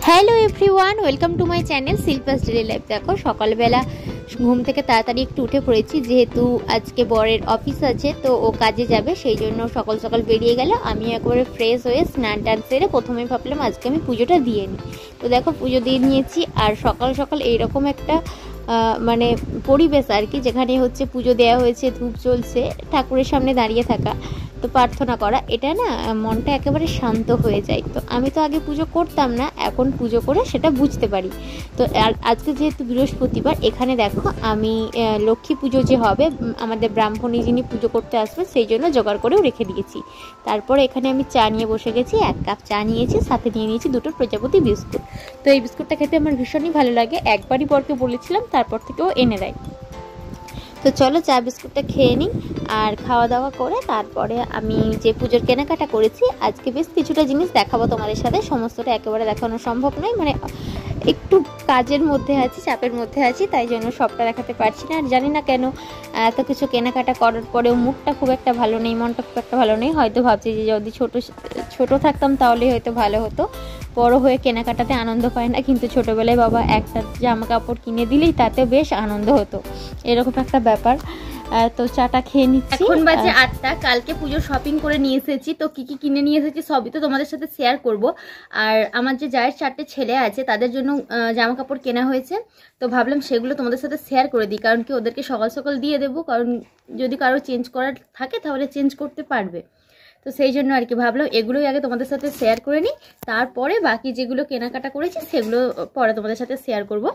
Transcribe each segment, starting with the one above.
Hello everyone, welcome to my channel Shilpa's daily life. দেখো সকালবেলা ঘুম থেকে তাড়াতাড়ি একটু উঠে পড়েছি, যেহেতু আজকে বরের অফিস আছে তো ও কাজে যাবে, সেই জন্য সকাল সকাল বেরিয়ে গেল। আমি একবারে ফ্রেশ হয়ে স্নান টান সেরে প্রথমে ভাবলাম আজকে আমি পুজোটা দিয়ে নিই। তো দেখো পুজো দিয়ে নিয়েছি, আর সকাল সকাল এইরকম একটা মানে পরিবেশ আর কি, যেখানে হচ্ছে পুজো দেওয়া হয়েছে, ধূপ জ্বলছে, ঠাকুরের সামনে দাঁড়িয়ে থাকা, তো প্রার্থনা করা, এটা না মনটা একেবারে শান্ত হয়ে যায়। তো আমি তো আগে পুজো করতাম না, এখন পুজো করে সেটা বুঝতে পারি। তো আজকে যেহেতু বৃহস্পতিবার, এখানে দেখো আমি লক্ষ্মী পুজো যে হবে, আমাদের ব্রাহ্মণী যিনি পুজো করতে আসবে সেই জন্য জোগাড় করেও রেখে দিয়েছি। তারপরে এখানে আমি চা নিয়ে বসে গেছি, 1 কাপ চা নিয়েছি, সাথে নিয়ে নিয়েছি 2টো প্রজাপতি বিস্কুট। তো এই বিস্কুটটা খেতে আমার ভীষণই ভালো লাগে, একবারই বরকে বলেছিলাম, তারপর থেকেও এনে দেয়। তো চলো চা বিস্কুটটা খেয়ে নিই, আর খাওয়া দাওয়া করে তারপরে আমি যে পুজোর কেনাকাটা করেছি আজকে বেশ কিছুটা জিনিস দেখাবো তোমাদের সাথে। সমস্তটা একেবারে দেখানো সম্ভব নয়, মানে একটু কাজের মধ্যে আছি, চাপের মধ্যে আছি, তাই জন্য সবটা দেখাতে পারছি না। আর জানি না কেন এত কিছু কেনাকাটা করার পরেও মুডটা খুব একটা ভালো নেই, মনটা খুব একটা ভালো নেই। হয়তো ভাবছি যে যদি ছোট থাকতাম তাহলেই হয়তো ভালো হতো। বড় হয়ে কেনাকাটাতে আনন্দ পায় না, কিন্তু ছোটবেলায় বাবা একটা জামা কাপড় কিনে দিলেই তাতে বেশ আনন্দ হতো, এরকম একটা ব্যাপার। তো চাটা খেয়ে নিচ্ছি। এখন বাজে 8টা। কালকে পুজোর শপিং করে নিয়ে এসেছি, তো কি কি কিনে নিয়ে এসেছি সবই তো তোমাদের সাথে শেয়ার করব। আর আমার যে জায়ের 4টে ছেলে আছে তাদের জন্য জামা কাপড় কেনা হয়েছে, তো ভাবলাম সেগুলো তোমাদের সাথে শেয়ার করে দিই, কারণ কি ওদেরকে সকাল সকাল দিয়ে দেবো, কারণ যদি কারো চেঞ্জ করার থাকে তাহলে চেঞ্জ করতে পারবে। তো সেই জন্য আর কি ভাবলাম এগুলোই আগে তোমাদের সাথে শেয়ার করে নিই, তারপরে বাকি যেগুলো কেনাকাটা করেছি সেগুলো পরে তোমাদের সাথে শেয়ার করব।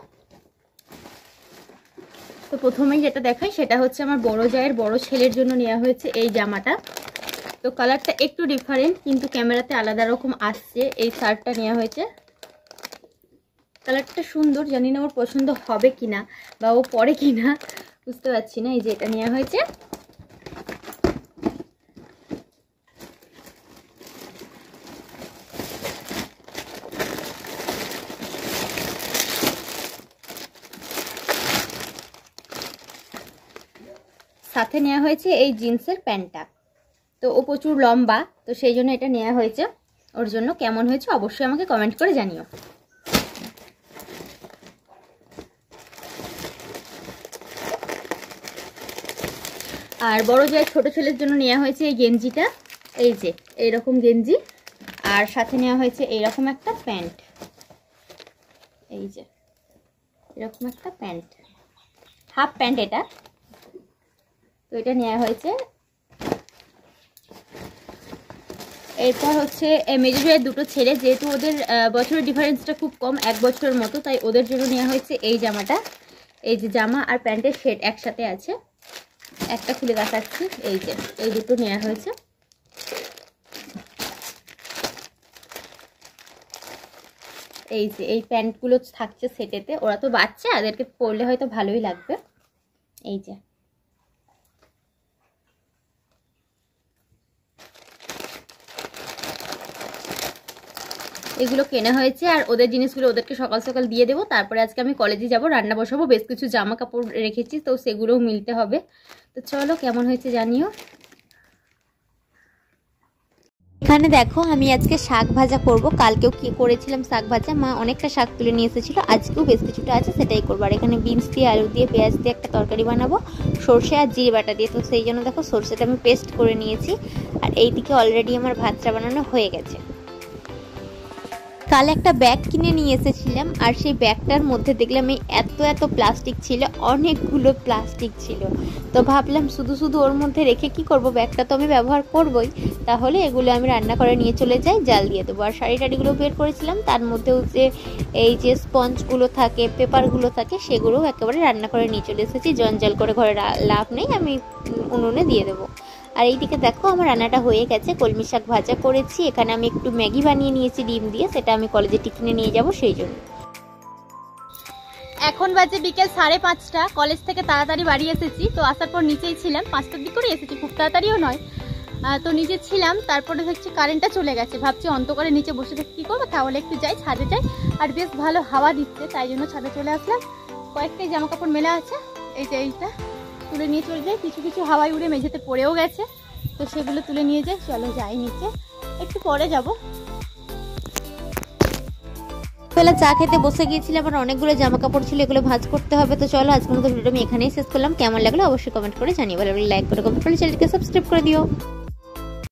তো প্রথমেই যেটা দেখাই সেটা হচ্ছে আমার বড় জায়ের বড় ছেলের জন্য নেওয়া হয়েছে এই জামাটা। তো কালারটা একটু ডিফারেন্ট, কিন্তু ক্যামেরাতে আলাদা রকম আসছে। এই শার্টটা নেওয়া হয়েছে, কালারটা সুন্দর, জানি না ওর পছন্দ হবে কিনা বা ও পরে কিনা বুঝতে পারছি না। এই যে এটা নেওয়া হয়েছে। সাথে নেওয়া হয়েছে এই জিন্সের প্যান্টটা, তো ও প্রচুর লম্বা, তো সেই জন্য এটা নেওয়া হয়েছে ওর জন্য। কেমন হয়েছে অবশ্যই আমাকে কমেন্ট করে জানিও। আর বড় জায়ের ছোট ছেলের জন্য নেওয়া হয়েছে এই গেঞ্জিটা, এই যে এইরকম গেঞ্জি, আর সাথে নেওয়া হয়েছে এইরকম একটা প্যান্ট, এই যে এরকম একটা প্যান্ট, হাফ প্যান্ট এটা। তো এটা নেওয়া হয়েছে। এরপর হচ্ছে মেজো জায়ের 2টো ছেলে, যেহেতু ওদের বছরের ডিফারেন্সটা খুব কম, 1 বছরের মতো, তাই ওদের জন্য নেওয়া হয়েছে এই জামাটা। এই যে জামা আর প্যান্টের সেট একসাথে আছে, একটা খুলে দেখাচ্ছি, এই যে এই দুটো নেওয়া হয়েছে। এই যে এই প্যান্টগুলো থাকছে সেটেতে, ওরা তো বাচ্চা, এদেরকে পরলে হয়তো ভালোই লাগবে। এই যে এগুলো কেনা হয়েছে, আর ওদের জিনিসগুলো ওদেরকে সকাল সকাল দিয়ে দেবো। তারপরে আজকে আমি কলেজে যাব, রান্না বসাবো, বেশ কিছু জামা কাপড় রেখেছি, তো সেগুলোও মিলতে হবে। তো চলো কেমন হয়েছে জানিও। এখানে দেখো আমি আজকে শাক ভাজা করব, কালকেও কি করেছিলাম শাক ভাজা, মা অনেকটা শাক তুলে নিয়ে এসেছিল, আজকেও বেশ কিছুটা আছে, সেটাই করবো। আর এখানে বিনস দিয়ে, আলু দিয়ে, পেঁয়াজ দিয়ে একটা তরকারি বানাবো, সর্ষে আর জিরে বাটা দিয়ে। তো সেই জন্য দেখো সর্ষেটা আমি পেস্ট করে নিয়েছি, আর এইদিকে অলরেডি আমার ভাতটা বানানো হয়ে গেছে। কাল একটা ব্যাগ কিনে নিয়ে এসেছিলাম, আর সেই ব্যাগটার মধ্যে দেখলাম এই এত প্লাস্টিক ছিল, অনেকগুলো প্লাস্টিক ছিল। তো ভাবলাম শুধু শুধু ওর মধ্যে রেখে কি করব, ব্যাগটা তো আমি ব্যবহার করবই, তাহলে এগুলো আমি রান্না করে নিয়ে চলে যাই, জাল দিয়ে দেবো। আর শাড়ি টাড়িগুলো বের করেছিলাম, তার মধ্যেও যে এই যে স্পঞ্জগুলো থাকে, পেপারগুলো থাকে, সেগুলোও একেবারে রান্না করে নিয়ে চলে এসেছি। জঞ্জাল করে ঘরে লাভ নেই, আমি উনুনে দিয়ে দেবো। আর এইদিকে দেখো আমার রান্নাটা হয়ে গেছে, কলমি শাক ভাজা করেছি, এখানে আমি একটু ম্যাগি বানিয়ে নিয়েছি ডিম দিয়ে, সেটা আমি কলেজে টিফিনে নিয়ে যাব সেই জন্য। এখন বাজে বিকেল 5:30, কলেজ থেকে তাড়াতাড়ি বাড়ি এসেছি। তো আসার পর নিচেই ছিলাম, 5টার দিক করে এসেছি, খুব তাড়াতাড়িও নয়। তো নিচে ছিলাম, তারপরে দেখছি কারেন্টটা চলে গেছে, ভাবছি অন্ধকারে নিচে বসে থেকে কী করবো, তাহলে একটু যাই ছাদে যাই, আর বেশ ভালো হাওয়া দিচ্ছে, তাই জন্য ছাদে চলে আসলাম। কয়েকটাই জামা কাপড় মেলা আছে, এই যে এইটা তুলে নিয়ে চলে যাই, কিছু কিছু হাওয়ায় উড়ে মেঝেতে পড়েও গেছে, তো সেগুলো তুলে নিয়ে যাই। চলো যাই নিচে, একটু পরে যাব। তো সকালবেলা চা খেতে বসে গিয়েছিলাম, আর অনেকগুলো জামা কাপড় ছিল, এগুলো ভাঁজ করতে হবে। তো চলো আজকের মতো ভিডিওটা আমি এখানেই শেষ করলাম। কেমন লাগলো অবশ্যই কমেন্ট করে জানিও, ভালো লাগলে লাইক করে কমেন্ট করে চ্যানেলকে সাবস্ক্রাইব করে দিও।